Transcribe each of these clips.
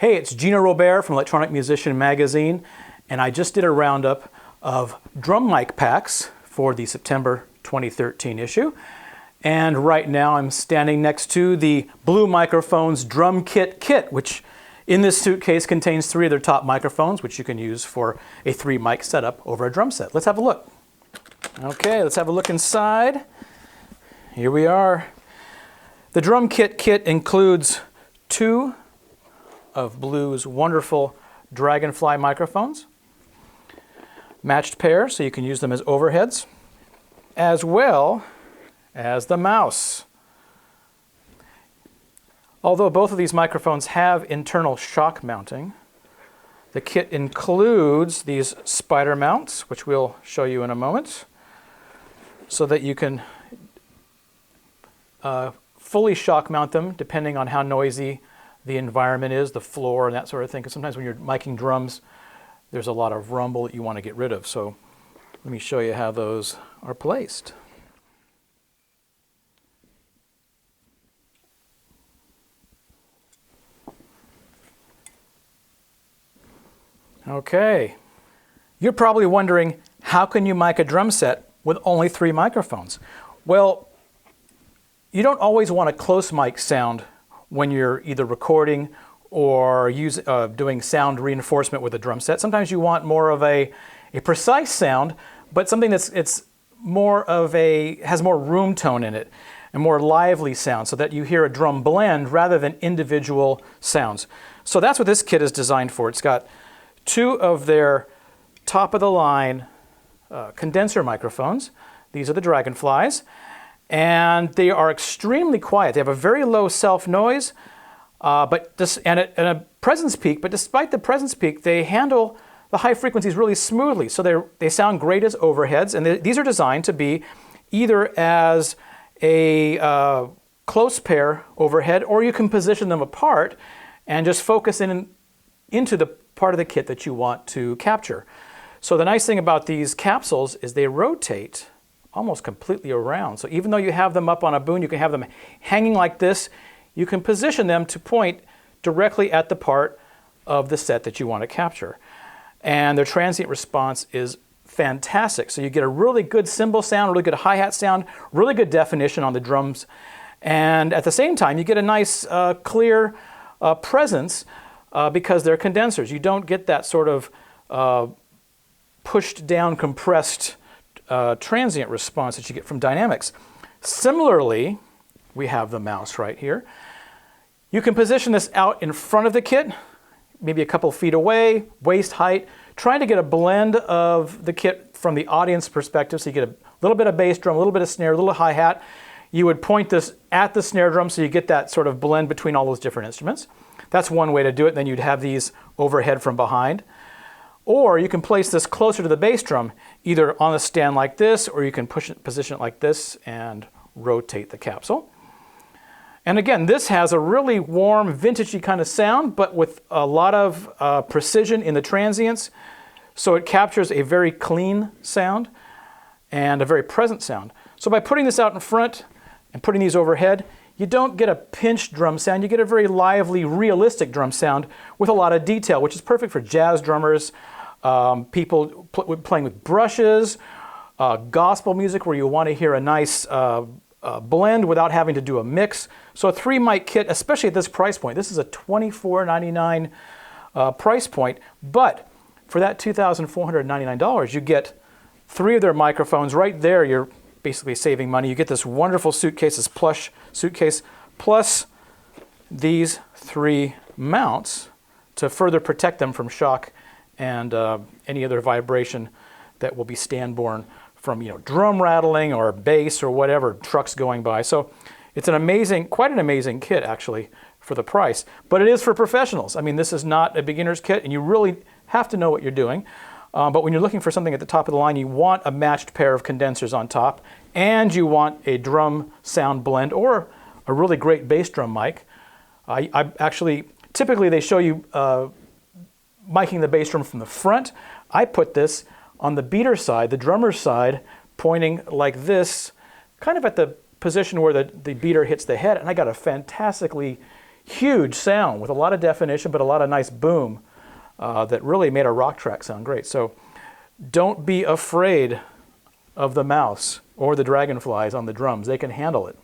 Hey, it's Gino Robair from Electronic Musician Magazine, and I just did a roundup of drum mic packs for the September 2013 issue. And right now I'm standing next to the Blue Microphones Drum Kit, which in this suitcase contains 3 of their top microphones, which you can use for a 3-mic setup over a drum set. Let's have a look. Okay, let's have a look inside. Here we are. The Drum Kit includes 2 of Blue's wonderful Dragonfly microphones, matched pair so you can use them as overheads, as well as the mouse. Although both of these microphones have internal shock mounting, the kit includes these spider mounts, which we'll show you in a moment, so that you can fully shock mount them depending on how noisy the environment is, the floor and that sort of thing. Because sometimes when you're miking drums, there's a lot of rumble that you want to get rid of. So let me show you how those are placed. Okay, you're probably wondering, how can you mic a drum set with only 3 microphones? Well, you don't always want a close mic sound when you're either recording or doing sound reinforcement with a drum set. Sometimes you want more of a precise sound, but something has more room tone in it, and more lively sound, so that you hear a drum blend rather than individual sounds. So that's what this kit is designed for. It's got 2 of their top-of-the-line condenser microphones. These are the Dragonflys, and they are extremely quiet. They have a very low self-noise, and a presence peak, but despite the presence peak, they handle the high frequencies really smoothly. So they sound great as overheads, and these are designed to be either as a close pair overhead, or you can position them apart and just focus into the part of the kit that you want to capture. So the nice thing about these capsules is they rotate almost completely around. So even though you have them up on a boom, you can have them hanging like this, you can position them to point directly at the part of the set that you want to capture. And their transient response is fantastic. So you get a really good cymbal sound, really good hi-hat sound, really good definition on the drums. And at the same time, you get a nice clear presence because they're condensers. You don't get that sort of pushed down, compressed transient response that you get from dynamics. Similarly, we have the mouse right here. You can position this out in front of the kit, maybe a couple feet away, waist height, trying to get a blend of the kit from the audience perspective, so you get a little bit of bass drum, a little bit of snare, a little hi-hat. You would point this at the snare drum so you get that sort of blend between all those different instruments. That's one way to do it. Then you'd have these overhead from behind. Or you can place this closer to the bass drum, either on a stand like this, or you can position it like this and rotate the capsule. And again, this has a really warm, vintagey kind of sound, but with a lot of precision in the transients. So it captures a very clean sound and a very present sound. So by putting this out in front and putting these overhead, you don't get a pinched drum sound. You get a very lively, realistic drum sound with a lot of detail, which is perfect for jazz drummers, people playing with brushes, gospel music where you want to hear a nice blend without having to do a mix. So a 3-mic kit, especially at this price point, this is a $24.99 price point, but for that $2,499, you get 3 of their microphones. Right there, you're basically saving money. You get this wonderful suitcase, this plush suitcase, plus these 3 mounts to further protect them from shock and any other vibration that will be stand-borne from drum rattling or bass or whatever, trucks going by. So it's quite an amazing kit actually for the price, but it is for professionals. I mean, this is not a beginner's kit, and you really have to know what you're doing. But when you're looking for something at the top of the line, you want a matched pair of condensers on top, and you want a drum sound blend or a really great bass drum mic. Typically they show you miking the bass drum from the front. I put this on the beater side, the drummer's side, pointing like this, kind of at the position where the beater hits the head, and I got a fantastically huge sound with a lot of definition, but a lot of nice boom that really made a rock track sound great. So don't be afraid of the mouse or the Dragonflys on the drums. They can handle it.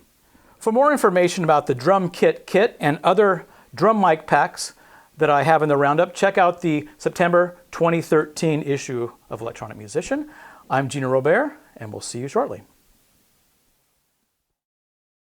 For more information about the Drum Kit and other drum mic packs that I have in the roundup, check out the September 2013 issue of Electronic Musician. I'm Gino Robair, and we'll see you shortly.